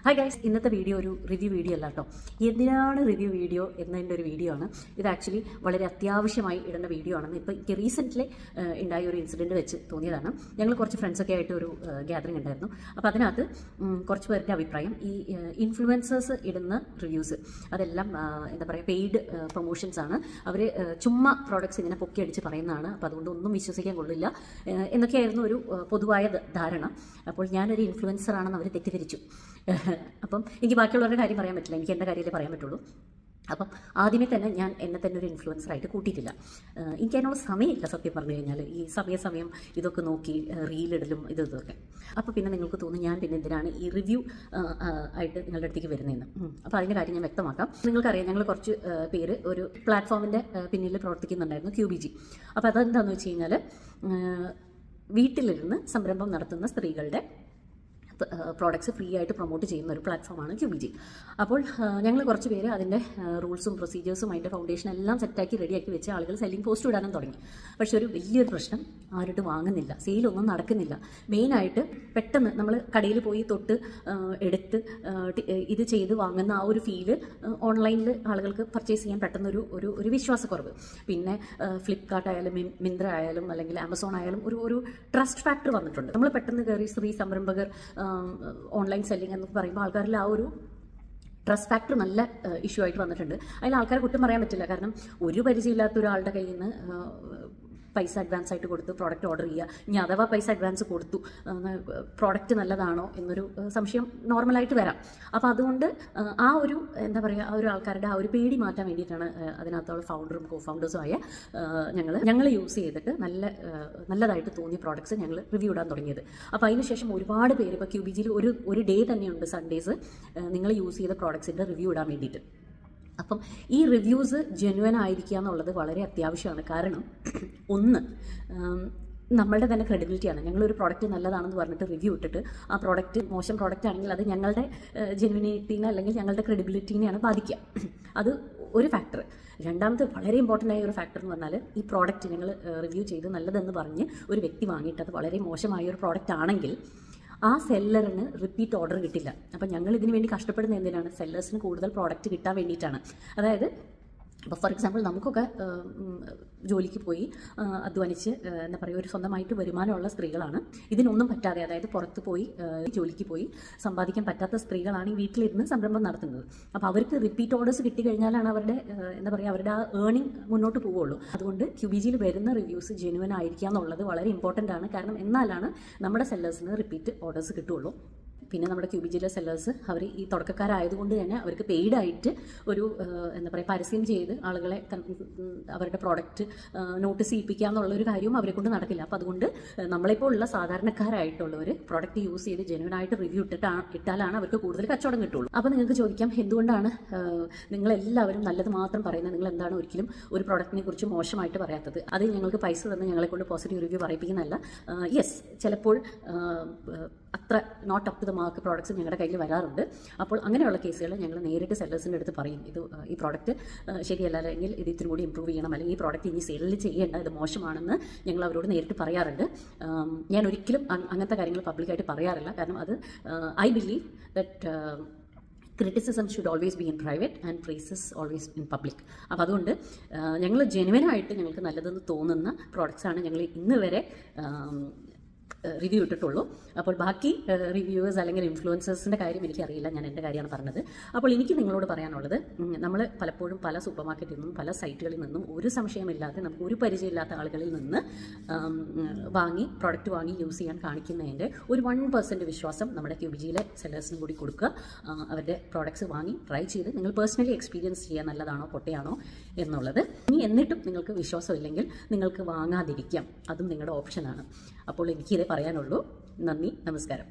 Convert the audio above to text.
Hi guys, ഇന്നത്തെ video ഒരു review video അല്ല കേട്ടോ. എന്തിനാണ് റിവ്യൂ വീഡിയോ എന്നതിൻ്റെ ഒരു വീഡിയോ ആണ് ഇത്. ആക്ച്വലി വളരെ അത്യാവശ്യമായി ഇടേണ്ട വീഡിയോ ആണെന്ന് ഇപ്പോൾ എനിക്ക് റീസെൻ്റ്ലി ഉണ്ടായ ഒരു ഇൻസിഡൻറ്റ് വെച്ച് തോന്നിയതാണ്. ഞങ്ങൾ കുറച്ച് ഫ്രണ്ട്സൊക്കെ ആയിട്ട് ഒരു ഗ്യാതറിംഗ് ഉണ്ടായിരുന്നു. അപ്പോൾ അതിനകത്ത് കുറച്ച് പേരുടെ അഭിപ്രായം ഈ ഇൻഫ്ലുവൻസേഴ്സ് ഇടുന്ന റിവ്യൂസ് അതെല്ലാം എന്താ പറയുക, പെയ്ഡ് പ്രൊമോഷൻസ് ആണ്. അവർ ചുമ്മാ പ്രോഡക്റ്റ്സ് ഇങ്ങനെ പൊക്കി അടിച്ച് പറയുന്നതാണ്. അപ്പോൾ അതുകൊണ്ട് ഒന്നും വിശ്വസിക്കാൻ കൊള്ളില്ല എന്നൊക്കെയായിരുന്നു ഒരു പൊതുവായ ധാരണ. അപ്പോൾ ഞാനൊരു ഇൻഫ്ലുവൻസർ ആണെന്ന് അവർ തെറ്റിദ്ധരിച്ചു. അപ്പം എനിക്ക് ബാക്കിയുള്ളവരുടെ കാര്യം പറയാൻ പറ്റില്ല, എനിക്ക് എൻ്റെ കാര്യമല്ലേ പറയാൻ പറ്റുള്ളൂ. അപ്പം ആദ്യമേ തന്നെ ഞാൻ എന്നെ തന്നെ ഒരു ഇൻഫ്ലുവൻസറായിട്ട് കൂട്ടിയിട്ടില്ല. എനിക്ക് അതിനുള്ള സമയമില്ല സത്യം പറഞ്ഞു കഴിഞ്ഞാൽ, ഈ സമയം ഇതൊക്കെ നോക്കി റീലിടലും ഇതൊക്കെ. അപ്പോൾ പിന്നെ നിങ്ങൾക്ക് തോന്നും ഞാൻ പിന്നെ എന്തിനാണ് ഈ റിവ്യൂ ആയിട്ട് നിങ്ങളുടെ അടുത്തേക്ക് വരുന്നതെന്ന്. അപ്പോൾ അതിൻ്റെ കാര്യം ഞാൻ വ്യക്തമാക്കാം. നിങ്ങൾക്കറിയാം, ഞങ്ങൾ കുറച്ച് പേര് ഒരു പ്ലാറ്റ്ഫോമിൻ്റെ പിന്നിൽ പ്രവർത്തിക്കുന്നുണ്ടായിരുന്നു, QBG. അപ്പോൾ അതെന്താണെന്ന് വെച്ച് കഴിഞ്ഞാൽ വീട്ടിലിരുന്ന് സംരംഭം നടത്തുന്ന സ്ത്രീകളുടെ പ്രോഡക്ട്സ് ഫ്രീ ആയിട്ട് പ്രൊമോട്ട് ചെയ്യുന്ന ഒരു പ്ലാറ്റ്ഫോമാണ് QBG. അപ്പോൾ ഞങ്ങൾ കുറച്ച് പേര് അതിൻ്റെ റൂൾസും പ്രൊസീജിയേഴ്സും അതിൻ്റെ ഫൗണ്ടേഷൻ എല്ലാം സെറ്റാക്കി റെഡിയാക്കി വെച്ച് ആളുകൾ സെല്ലിംഗ് പോസ്റ്റ് ഇടാനും തുടങ്ങി. പക്ഷെ ഒരു വലിയൊരു പ്രശ്നം, ആരോട്ട് വാങ്ങുന്നില്ല, സെയിലൊന്നും നടക്കുന്നില്ല. മെയിനായിട്ട് പെട്ടെന്ന് നമ്മൾ കടയിൽ പോയി തൊട്ട് എടുത്ത് ഇത് ചെയ്ത് വാങ്ങുന്ന ആ ഒരു ഫീല് ഓൺലൈനിൽ ആളുകൾക്ക് പർച്ചേസ് ചെയ്യാൻ പെട്ടെന്നൊരു ഒരു വിശ്വാസക്കുറവ്. പിന്നെ ഫ്ലിപ്കാർട്ട് ആയാലും മിന്ത്ര ആയാലും അല്ലെങ്കിൽ ആമസോൺ ആയാലും ഒരു ട്രസ്റ്റ് ഫാക്ടർ വന്നിട്ടുണ്ട്. നമ്മൾ പെട്ടെന്ന് കയറി സ്ത്രീ സംരംഭകർ ഓൺലൈൻ സെല്ലിംഗ് എന്ന് പറയുമ്പോൾ ആൾക്കാരിൽ ആ ഒരു ട്രസ്റ്റ് ഫാക്ടർ നല്ല ഇഷ്യൂ ആയിട്ട് വന്നിട്ടുണ്ട്. അതിൽ ആൾക്കാരെ കുറ്റം പറയാൻ പറ്റില്ല. കാരണം ഒരു പരിചയമില്ലാത്ത ഒരാളുടെ കയ്യിൽ നിന്ന് പൈസ അഡ്വാൻസ് ആയിട്ട് കൊടുത്ത് പ്രോഡക്റ്റ് ഓർഡർ ചെയ്യുക. ഇനി അഥവാ പൈസ അഡ്വാൻസ് കൊടുത്തു, പ്രോഡക്റ്റ് നല്ലതാണോ എന്നൊരു സംശയം നോർമലായിട്ട് വരാം. അപ്പോൾ അതുകൊണ്ട് ആ ഒരു എന്താ പറയുക, ആ ഒരു ആൾക്കാരുടെ ആ ഒരു പേടി മാറ്റാൻ വേണ്ടിയിട്ടാണ് അതിനകത്തുള്ള ഫൗണ്ടറും കോ-ഫൗണ്ടേഴ്സും ആയ ഞങ്ങൾ യൂസ് ചെയ്തിട്ട് നല്ലതായിട്ട് തോന്നിയ പ്രോഡക്ട്സ് ഞങ്ങൾ റിവ്യൂ ഇടാൻ തുടങ്ങിയത്. അപ്പോൾ അതിനുശേഷം ഒരുപാട് പേര് ഇപ്പോൾ QBGയിൽ ഒരു ഡേ തന്നെയുണ്ട്, സൺഡേസ്, നിങ്ങൾ യൂസ് ചെയ്ത പ്രോഡക്ട്സിൻ്റെ റിവ്യൂ ഇടാൻ വേണ്ടിയിട്ട്. അപ്പം ഈ റിവ്യൂസ് ജെന്യുവൻ ആയിരിക്കുക എന്നുള്ളത് വളരെ അത്യാവശ്യമാണ്. കാരണം ഒന്ന്, നമ്മളുടെ തന്നെ ക്രെഡിബിലിറ്റിയാണ്. ഞങ്ങളൊരു പ്രോഡക്റ്റ് നല്ലതാണെന്ന് പറഞ്ഞിട്ട് റിവ്യൂ ഇട്ടിട്ട് ആ പ്രോഡക്റ്റ് മോശം പ്രോഡക്റ്റ് ആണെങ്കിൽ അത് ഞങ്ങളുടെ ജെന്യുവിനിറ്റീനെ അല്ലെങ്കിൽ ഞങ്ങളുടെ ക്രെഡിബിലിറ്റീനെയാണ് ബാധിക്കുക. അത് ഒരു ഫാക്ടർ. രണ്ടാമത്തെ വളരെ ഇമ്പോർട്ടൻ്റ് ആയ ഒരു ഫാക്ടർ എന്ന് പറഞ്ഞാൽ, ഈ പ്രോഡക്റ്റ് ഞങ്ങൾ റിവ്യൂ ചെയ്ത് നല്ലതെന്ന് പറഞ്ഞ് ഒരു വ്യക്തി വാങ്ങിയിട്ട് അത് വളരെ മോശമായ ഒരു പ്രോഡക്റ്റ് ആണെങ്കിൽ ആ സെല്ലറിന് റിപ്പീറ്റ് ഓർഡർ കിട്ടില്ല. അപ്പം ഞങ്ങൾ ഇതിനു വേണ്ടി കഷ്ടപ്പെടുന്ന എന്തിനാണ്? സെല്ലേഴ്സിന് കൂടുതൽ പ്രോഡക്റ്റ് കിട്ടാൻ വേണ്ടിയിട്ടാണ്. അതായത് ഇപ്പോൾ ഫോർ എക്സാമ്പിൾ നമുക്കൊക്കെ ജോലിക്ക് പോയി അധ്വാനിച്ച് എന്താ പറയുക, ഒരു സ്വന്തമായിട്ട് വരുമാനമുള്ള സ്ത്രീകളാണ്. ഇതിനൊന്നും പറ്റാതെ, അതായത് പുറത്ത് പോയി ജോലിക്ക് പോയി സമ്പാദിക്കാൻ പറ്റാത്ത സ്ത്രീകളാണ് ഈ വീട്ടിലിരുന്ന് സംരംഭം നടത്തുന്നത്. അപ്പോൾ അവർക്ക് റിപ്പീറ്റ് ഓർഡേഴ്സ് കിട്ടിക്കഴിഞ്ഞാലാണ് അവരുടെ എന്താ പറയുക, അവരുടെ ആ ഏർണിംഗ് മുന്നോട്ട് പോവുള്ളൂ. അതുകൊണ്ട് QBGയിൽ വരുന്ന റിവ്യൂസ് ജെന്യുവൻ ആയിരിക്കുക എന്നുള്ളത് വളരെ ഇമ്പോർട്ടൻ്റ് ആണ്. കാരണം എന്നാലാണ് നമ്മുടെ സെല്ലേഴ്സിന് റിപ്പീറ്റ് ഓർഡേഴ്സ് കിട്ടുകയുള്ളൂ. പിന്നെ നമ്മുടെ QBGയിലെ സെല്ലേഴ്സ് അവർ ഈ തുടക്കക്കാരായതുകൊണ്ട് തന്നെ അവർക്ക് പെയ്ഡായിട്ട് ഒരു എന്താ പറയുക, പരസ്യം ചെയ്ത് ആളുകളെ അവരുടെ പ്രോഡക്റ്റ് നോട്ടീസ് ചെയ്യിപ്പിക്കുക എന്നുള്ളൊരു കാര്യവും അവരെ കൊണ്ട് നടക്കില്ല. അപ്പോൾ അതുകൊണ്ട് നമ്മളിപ്പോൾ ഉള്ള സാധാരണക്കാരായിട്ടുള്ളവർ പ്രോഡക്റ്റ് യൂസ് ചെയ്ത് ജെന്യുവനായിട്ട് റിവ്യൂ ഇട്ടാലാണ് അവർക്ക് കൂടുതൽ കച്ചവടം കിട്ടുള്ളൂ. അപ്പോൾ നിങ്ങൾക്ക് ചോദിക്കാം, എന്തുകൊണ്ടാണ് നിങ്ങളെല്ലാവരും നല്ലത് മാത്രം പറയുന്നത്, നിങ്ങൾ എന്താണ് ഒരിക്കലും ഒരു പ്രോഡക്റ്റിനെ കുറിച്ച് മോശമായിട്ട് പറയാത്തത്? അത് ഞങ്ങൾക്ക് പൈസ തന്ന് ഞങ്ങളെ കൊണ്ട് പോസിറ്റീവ് റിവ്യൂ പറയിപ്പിക്കുന്നതല്ല. യെസ്, ചിലപ്പോൾ അത്ര not up to the mark products ഞങ്ങളുടെ കയ്യിൽ വരാറുണ്ട്. അപ്പോൾ അങ്ങനെയുള്ള കേസുകൾ ഞങ്ങൾ നേരിട്ട് സെല്ലേഴ്സിൻ്റെ അടുത്ത് പറയും, ഈ പ്രോഡക്റ്റ് ശരിയല്ല, അല്ലെങ്കിൽ ഇത് ഇത്തിരി കൂടി ഇമ്പ്രൂവ് ചെയ്യണം, അല്ലെങ്കിൽ ഈ പ്രോഡക്റ്റ് ഇനി സെയിൽ ചെയ്യേണ്ട, ഇത് മോശമാണെന്ന് ഞങ്ങൾ അവരോട് നേരിട്ട് പറയാറുണ്ട്. ഞാൻ ഒരിക്കലും അങ്ങനത്തെ കാര്യങ്ങൾ പബ്ലിക്കായിട്ട് പറയാറില്ല. കാരണം അത് I believe that criticism should always be in private and praises always in public. അപ്പോൾ അതുകൊണ്ട് ഞങ്ങൾ ജെന്യുവനായിട്ട് ഞങ്ങൾക്ക് നല്ലതെന്ന് തോന്നുന്ന പ്രോഡക്റ്റ്സാണ് ഞങ്ങൾ ഇന്ന് വരെ റിവ്യൂ ഇട്ടിട്ടുള്ളൂ. അപ്പോൾ ബാക്കി റിവ്യൂവേഴ്സ് അല്ലെങ്കിൽ ഇൻഫ്ലുവൻസേഴ്സിൻ്റെ കാര്യം എനിക്കറിയില്ല, ഞാൻ എൻ്റെ കാര്യമാണ് പറഞ്ഞത്. അപ്പോൾ എനിക്ക് നിങ്ങളോട് പറയാനുള്ളത്, നമ്മൾ പലപ്പോഴും പല സൂപ്പർ മാർക്കറ്റിൽ നിന്നും പല സൈറ്റുകളിൽ നിന്നും ഒരു സംശയമില്ലാതെ നമുക്ക് ഒരു പരിചയമില്ലാത്ത ആളുകളിൽ നിന്ന് പ്രോഡക്റ്റ് വാങ്ങി യൂസ് ചെയ്യാൻ കാണിക്കുന്നതിൻ്റെ ഒരു 1% വിശ്വാസം നമ്മുടെ QBGയിലെ സെല്ലേഴ്സിനും കൂടി കൊടുക്കുക. അവരുടെ പ്രോഡക്ട്സ് വാങ്ങി ട്രൈ ചെയ്ത് നിങ്ങൾ പേഴ്സണലി എക്സ്പീരിയൻസ് ചെയ്യാൻ നല്ലതാണോ പൊട്ടയാണോ എന്നുള്ളത്. ഇനി എന്നിട്ടും നിങ്ങൾക്ക് വിശ്വാസമില്ലെങ്കിൽ നിങ്ങൾക്ക് വാങ്ങാതിരിക്കാം, അതും നിങ്ങളുടെ ഓപ്ഷനാണ്. അപ്പോൾ എനിക്കിതേ പറയാനുള്ളൂ. നന്ദി, നമസ്കാരം.